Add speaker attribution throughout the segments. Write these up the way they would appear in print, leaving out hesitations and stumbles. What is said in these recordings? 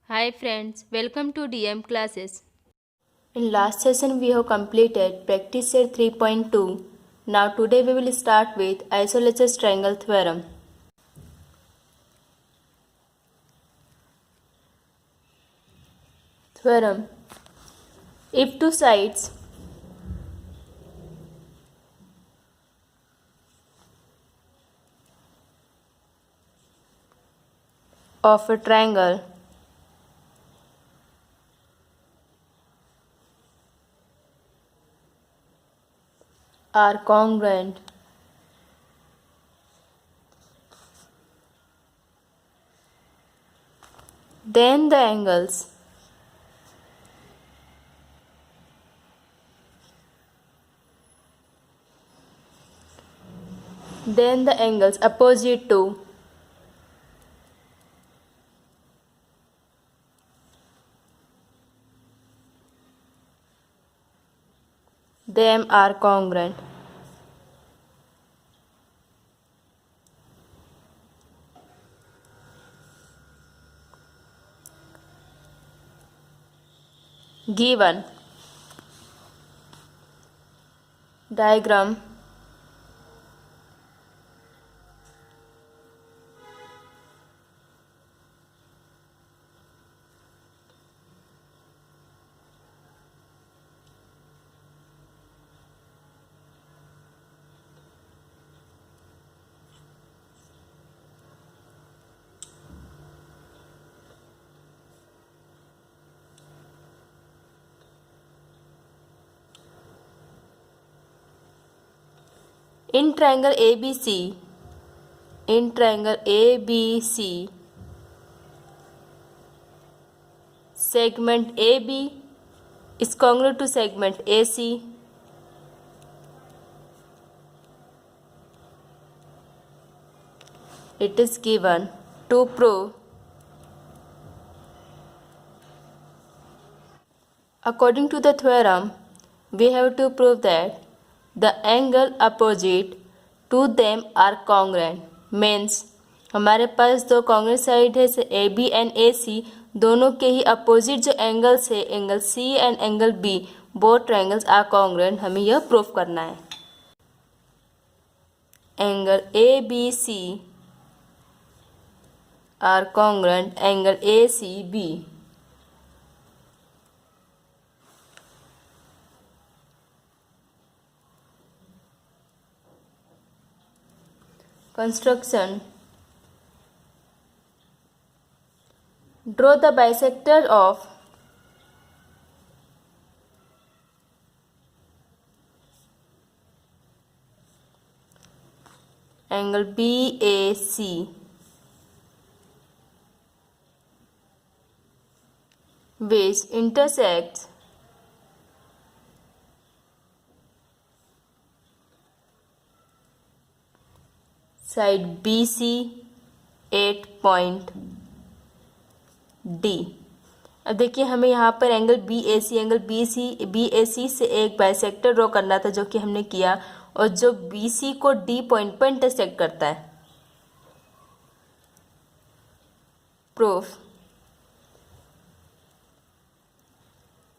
Speaker 1: Hi friends, welcome to DM classes.
Speaker 2: In last session we have completed practice set 3.2. Now today we will start with isosceles triangle theorem. Theorem. If two sides of a triangle are congruent, then the angles opposite to them are congruent. Given diagram in triangle ABC, segment AB is congruent to segment AC. It is given to prove, according to the theorem, we have to prove that the angle opposite to them are congruent. Means हमारे पास दो congruent side है A B and A C, दोनों के ही opposite जो angles है angle C and angle B, both triangles are congruent. हमें यह प्रूफ करना है. Angle A B C are congruent angle A C B. Construction. Draw the bisector of angle BAC which intersects side BC at point D. अब देखिए हमें यहाँ पर angle B ए सी से एक बाइसेक्टर ड्रॉ करना था, जो कि हमने किया, और जो बी सी को डी पॉइंट पर इंटरसेक्ट करता है. Proof.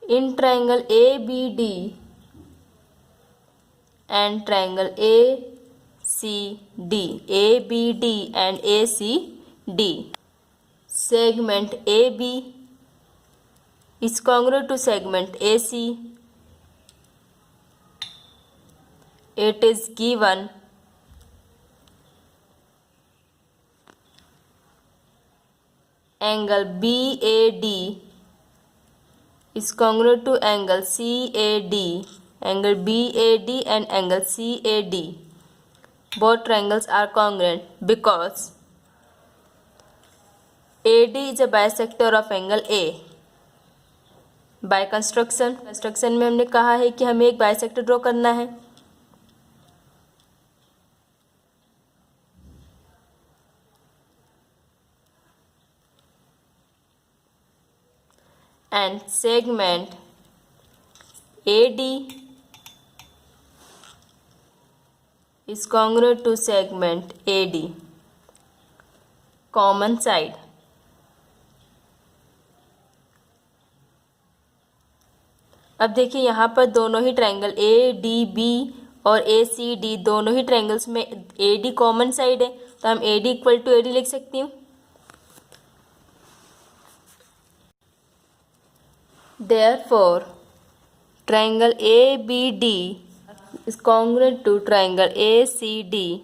Speaker 2: In triangle A B D and triangle A C D, A B D and A C D, segment AB is congruent to segment AC. It is given angle BAD is congruent to angle CAD, angle BAD and angle CAD. Both triangles are congruent because AD is a bisector of angle A. By construction में हमने कहा है कि हमें एक bisector draw करना है. And segment AD is congruent to segment AD. Common side. अब देखिए यहाँ पर दोनों ही ट्रायंगल ए डी बी और ए सी डी दोनों ही ट्रायंगल्स में ए डी कॉमन साइड है, तो हम A D equal to A D लिख सकती हूँ। Therefore, triangle ABD is congruent to triangle ACD.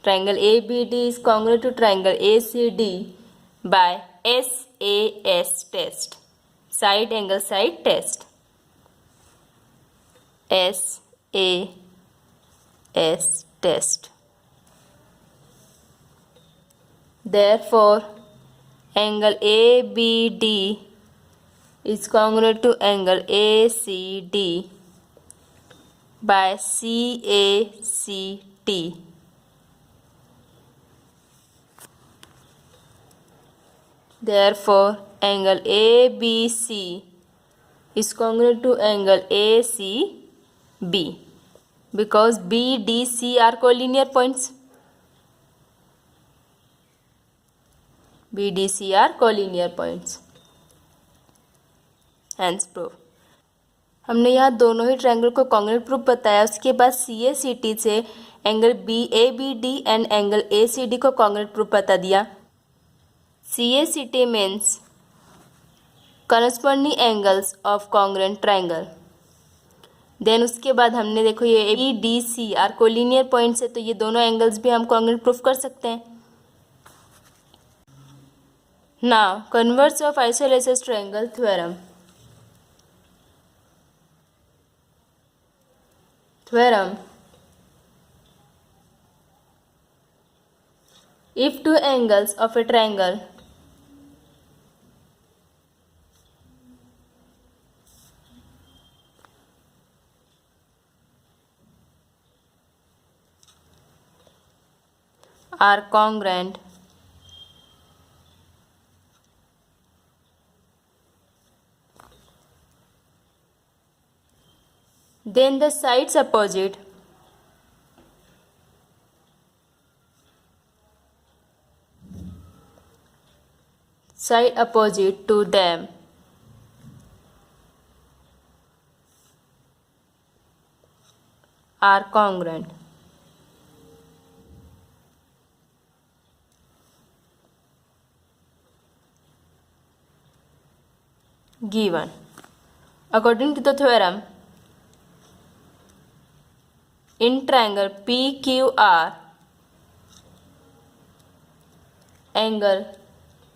Speaker 2: Triangle ABD is congruent to triangle ACD by SAS test. Side angle side test. SAS test. Therefore, angle ABD is congruent to angle ACD by CACT. Therefore, angle ABC is congruent to angle ACB because BDC are collinear points. BDC are collinear points. Hence proof. हमने यहाँ दोनों ही triangle को congruent proof बताया। उसके बाद CACT से angle BABD and angle ACD को कॉन्ग्रुएंट प्रूफ बता दिया। CACT means corresponding angles of congruent triangle. Then उसके बाद हमने देखो ये BDC आर कोलिनियर पॉइंट्स है, तो ये दोनों एंगल्स भी हम कॉन्ग्रुएंट प्रूफ कर सकते हैं। Now converse of isosceles triangle theorem. Theorem. If two angles of a triangle are congruent, then the sides opposite to them are congruent. Given. According to the theorem, in triangle PQR, angle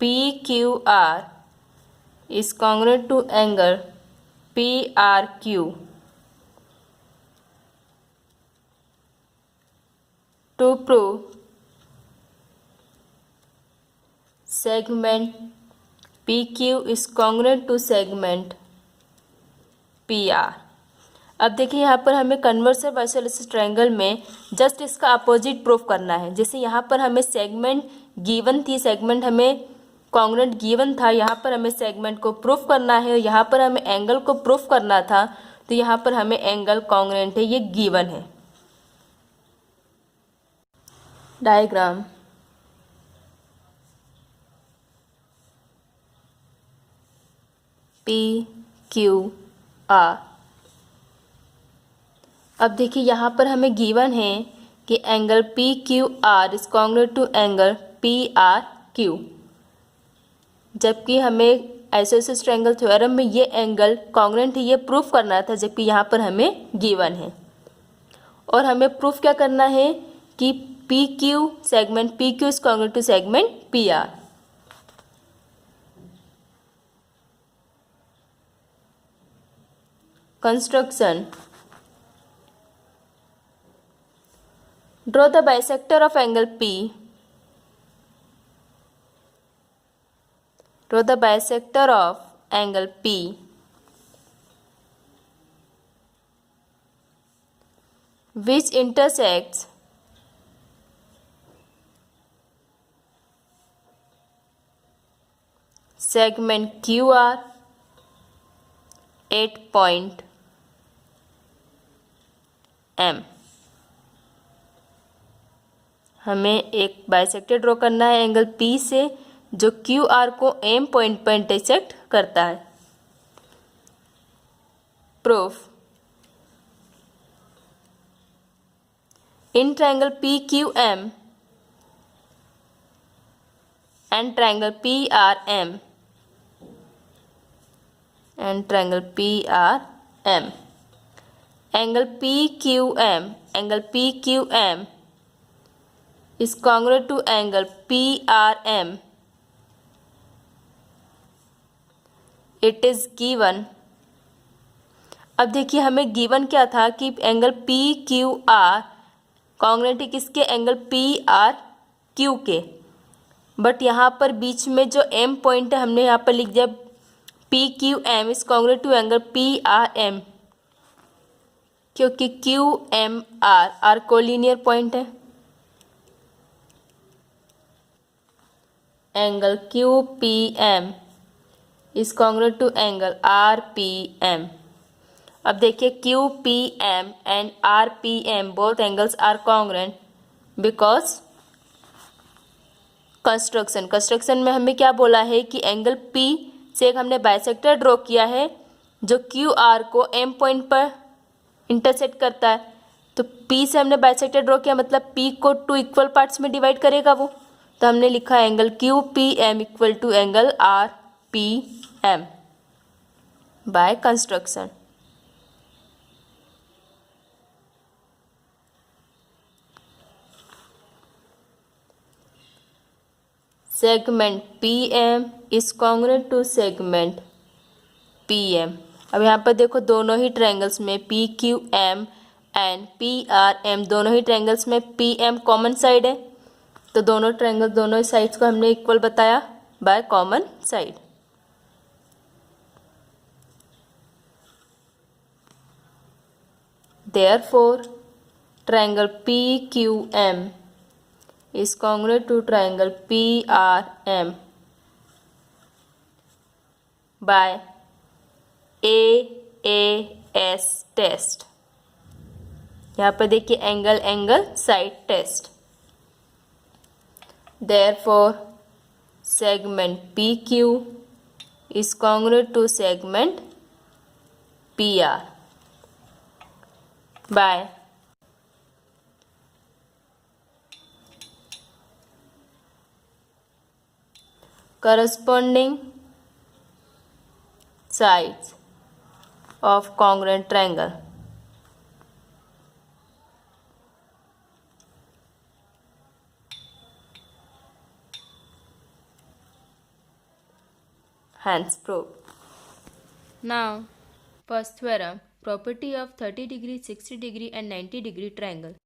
Speaker 2: PQR is congruent to angle PRQ. To prove segment PQ is congruent to segment PR. अब देखिए यहाँ पर हमें converse of isosceles triangle में just इसका opposite proof करना है। जैसे यहाँ पर हमें सेगमेंट गिवन थी, सेगमेंट हमें कॉन्ग्रुएंट गिवन था, यहाँ पर हमें सेगमेंट को प्रूफ करना है और यहाँ पर हमें एंगल को प्रूफ करना था, तो यहाँ पर हमें एंगल कॉन्ग्रुएंट है, ये गिवन है। डायग्राम। PQR। अब देखिए यहाँ पर हमें गिवन है कि angle PQR is congruent to angle PRQ, जबकि हमें आइसोसेलेस ट्रायंगल थ्योरम में ये एंगल कॉन्ग्रुएंट है, ये प्रूफ करना था, जबकि यहाँ पर हमें गिवन है। और हमें प्रूफ क्या करना है कि PQ segment PQ is congruent to segment PR। Construction. Draw the bisector of angle P. Draw the bisector of angle P which intersects segment QR at point M. हमें एक बाइसेक्टर ड्रॉ करना है angle P से जो QR को M point पर intersect करता है। proof. In triangle PQM and triangle PRM angle PQM is congruent to angle PRM. It is given. अब देखिए हमें गिवन क्या था कि एंगल PQR कॉन्ग्रुएंट है किसके, एंगल PRQ के, बट यहाँ पर बीच में जो M पॉइंट है हमने यहाँ पर लिख दिया PQM is congruent to angle PRM, क्योंकि QMR आर कोलिनियर पॉइंट है। Angle QPM is congruent to angle RPM। अब देखिए QPM and RPM both angles are congruent because construction में हमें क्या बोला है कि एंगल P से एक हमने बाइसेक्टर ड्रॉ किया है जो QR को M पॉइंट पर इंटरसेक्ट करता है। तो P से हमने बाइसेक्टर ड्रॉ किया, मतलब P को 2 इक्वल पार्ट्स में डिवाइड करेगा वो, तो हमने लिखा angle QPM equal to angle RPM by construction. Segment PM is congruent to segment PM। अब यहाँ पर देखो दोनों ही ट्रायंगल्स में PQM एंड PRM दोनों ही ट्रायंगल्स में PM कॉमन साइड है, तो दोनों ट्रायंगल दोनों साइड्स को हमने इक्वल बताया by common side. Therefore triangle PQM is congruent to triangle PRM by AAS test. यहाँ पर देखिए angle side test. Therefore segment PQ is congruent to segment PR by corresponding sides of congruent triangle. Hence proof.
Speaker 1: Now, first theorem, property of 30 degree, 60 degree and 90 degree triangle.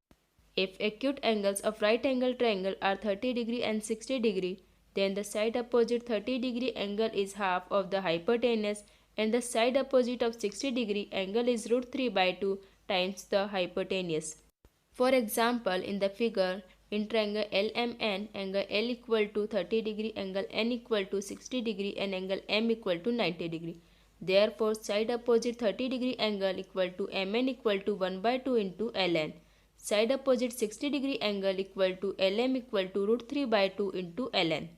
Speaker 1: If acute angles of right angle triangle are 30 degree and 60 degree, then the side opposite 30 degree angle is half of the hypotenuse and the side opposite of 60 degree angle is root 3 by 2 times the hypotenuse. For example, in the figure, in triangle LMN, angle L equal to 30 degree, angle N equal to 60 degree and angle M equal to 90 degree. Therefore, side opposite 30 degree angle equal to MN equal to 1 by 2 into LN. Side opposite 60 degree angle equal to LM equal to root 3 by 2 into LN.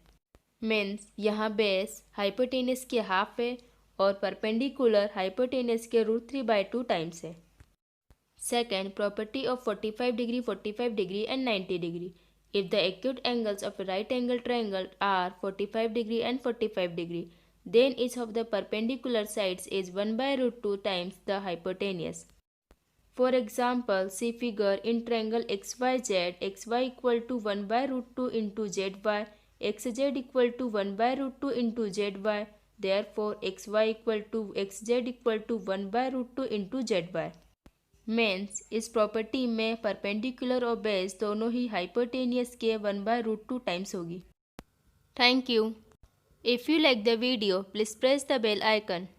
Speaker 1: Means यहाँ base hypotenuse के half है और perpendicular hypotenuse के root 3 by 2 times है। Second, property of 45 degree, 45 degree and 90 degree. If the acute angles of right angle triangle are 45 degree and 45 degree, then each of the perpendicular sides is 1 by root 2 times the hypotenuse. For example, see figure in triangle XYZ, xy equal to 1 by root 2 into zy, xz equal to 1 by root 2 into zy, therefore xy equal to xz equal to 1 by root 2 into zy. Means इस property में perpendicular और base दोनों ही hypotenuse के 1 by root 2 times होगी। Thank you. If you like the video, please press the bell icon.